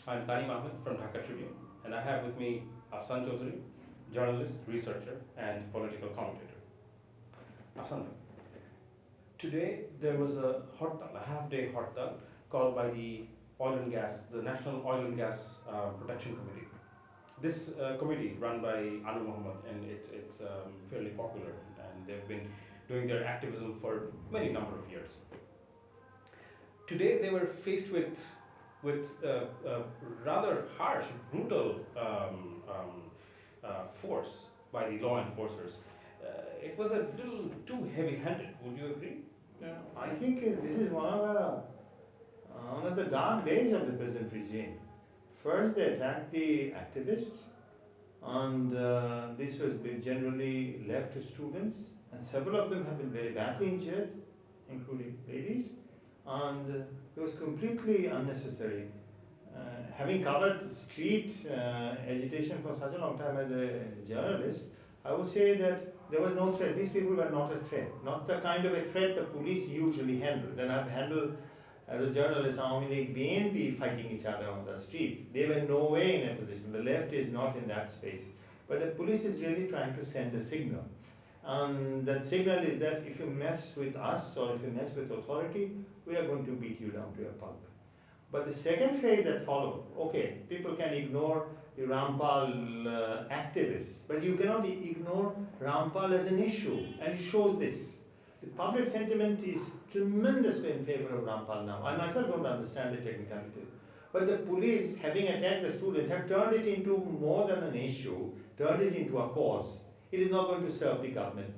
I'm Tanim Ahmed from Dhaka Tribune, and I have with me Afsan Chowdhury, journalist, researcher, and political commentator. Afsan, today there was a hartal, a half-day hartal, called by the the National Oil and Gas Protection Committee. This committee, run by Ahmed, and it's fairly popular, and they've been doing their activism for many number of years. Today they were faced with rather harsh, brutal force by the law enforcers. It was a little too heavy-handed. Would you agree? Yeah, I think this is one of the dark days of the present regime. First, they attacked the activists, and this was generally left students, and several of them have been very badly injured, including ladies, and it was completely unnecessary. Having covered street agitation for such a long time as a journalist, I would say that there was no threat. These people were not a threat, not the kind of a threat the police usually handles. And I've handled, as a journalist, how many BNP fighting each other on the streets. They were no way in a position. The left is not in that space. But the police is really trying to send a signal. And that signal is that if you mess with us or if you mess with authority, we are going to beat you down to a pulp. But the second phase that followed, okay, people can ignore the Rampal activists, but you cannot ignore Rampal as an issue, and it shows this. The public sentiment is tremendously in favor of Rampal now. I myself don't understand the technicalities. But the police, having attacked the students, have turned it into more than an issue, turned it into a cause. It is not going to serve the government.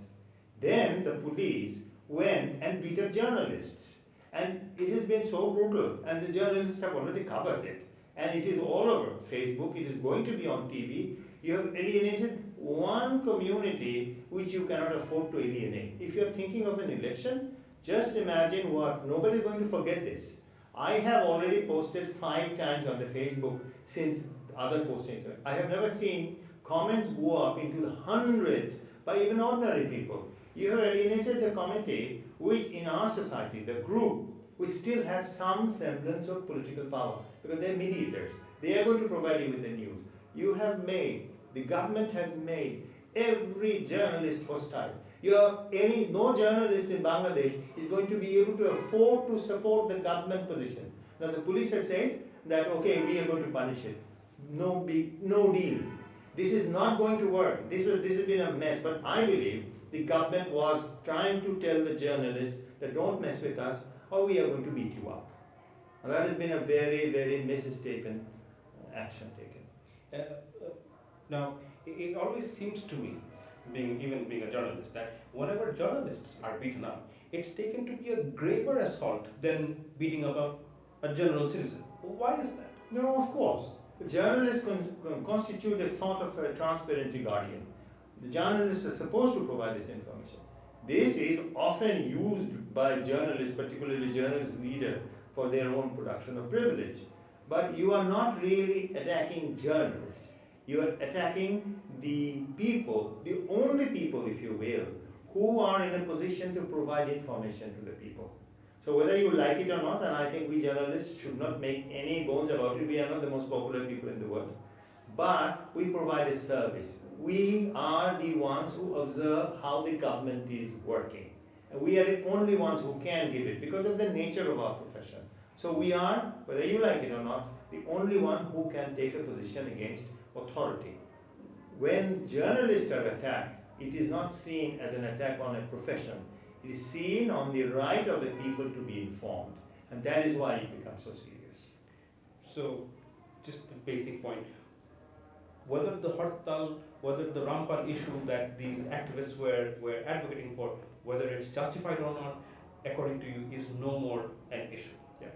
Then the police went and beat up journalists. And it has been so brutal, and the journalists have already covered it. And it is all over Facebook, it is going to be on TV. You have alienated one community which you cannot afford to alienate. If you are thinking of an election, just imagine what, nobody is going to forget this. I have already posted 5 times on the Facebook since other postings. I have never seen comments go up into the hundreds by even ordinary people. You have alienated the committee, which in our society, the group, which still has some semblance of political power, because they're mediators. They are going to provide you with the news. You have made, the government has made every journalist hostile. No journalist in Bangladesh is going to be able to afford to support the government position. Now the police has said that, okay, we are going to punish it. No deal. This is not going to work. This has been a mess, but I believe the government was trying to tell the journalists that don't mess with us or we are going to beat you up. And that has been a very, very mistaken action taken. Now, it always seems to me, even being a journalist, that whenever journalists are beaten up, it's taken to be a graver assault than beating up a general citizen. Why is that? No, of course. Journalists constitute a sort of a transparency guardian. The journalists are supposed to provide this information. This is often used by journalists, particularly journalist leaders, for their own production of privilege. But you are not really attacking journalists. You are attacking the people, the only people, if you will, who are in a position to provide information to the people. So whether you like it or not, and I think we journalists should not make any bones about it, we are not the most popular people in the world. But we provide a service. We are the ones who observe how the government is working. And we are the only ones who can give it because of the nature of our profession. So we are, whether you like it or not, the only one who can take a position against authority. When journalists are attacked, it is not seen as an attack on a profession. It is seen on the right of the people to be informed. And that is why it becomes so serious. So, just the basic point. Whether the hartal, whether the Rampal issue that these activists were advocating for, whether it's justified or not, according to you, is no more an issue. Yeah.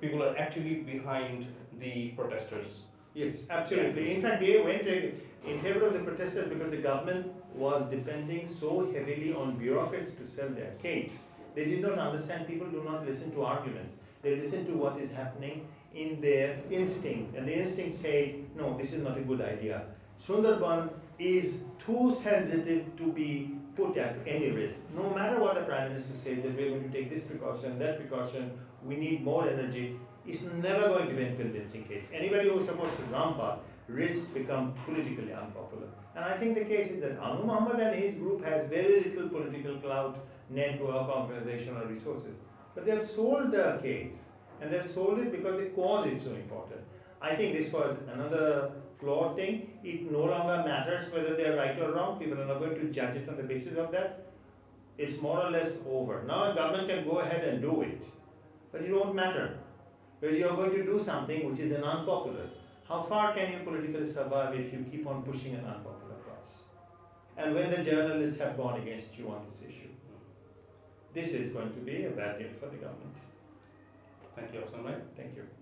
People are actually behind the protesters. Yes, absolutely. In fact, they went in favor of the protesters because the government was depending so heavily on bureaucrats to sell their case. They did not understand. People do not listen to arguments. They listen to what is happening in their instinct. And the instinct say, no, this is not a good idea. Sundarban is too sensitive to be put at any risk. No matter what the Prime Minister says that we're going to take this precaution, that precaution, we need more energy. It's never going to be a convincing case. Anybody who supports Rampal risks become politically unpopular. And I think the case is that Anu Muhammad and his group has very little political clout, network, organizational resources. But they've sold the case. And they've sold it because the cause is so important. I think this was another flawed thing. It no longer matters whether they're right or wrong. People are not going to judge it on the basis of that. It's more or less over. Now a government can go ahead and do it. But it won't matter. Because you're going to do something which is an unpopular. How far can you politically survive if you keep on pushing an unpopular cause? And when the journalists have gone against you on this issue, this is going to be a bad news for the government. Thank you, Afsan bhai. Thank you.